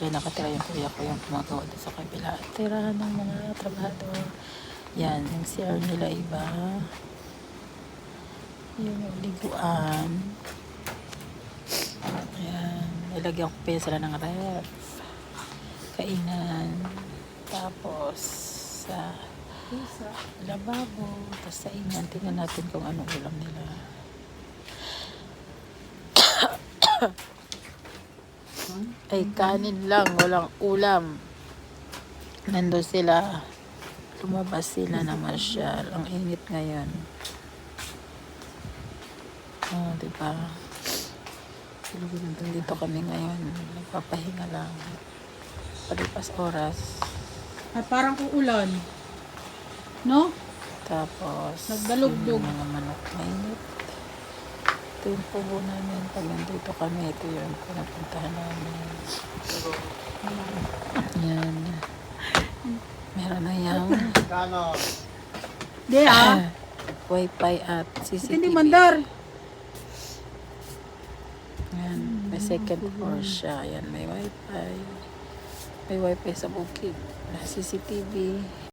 Diyan nakatira yung kuya ko yung gumagawa doon sa kabila. Tirahan ng mga trabahador. Yan, yung CR nila iba. Yung liguan. Ayan, nilagyan ko pa yun sila ng ref. Kainan. Tapos, sa lababo. Tapos sa inyan, tingnan natin kung anong ulam nila. Ay, kanin lang, walang ulam. Nandun sila. Lumabas sila na masyal. Ang init ngayon. Oh, diba? Dito kami ngayon. Nagpapahinga lang. Palipas oras. At parang uulan. No? Tapos, Nagdalugdog. yung mga manok mainit. Ito yung pugo namin. Pag nandito kami, ito yung pinapuntahan namin. Yan. Meron na yung Di Wi-Fi at CCTV. Hindi mandar. Yan. May second floor siya. Yan, may Wi-Fi. May Wi-Fi sa bukid. CCTV.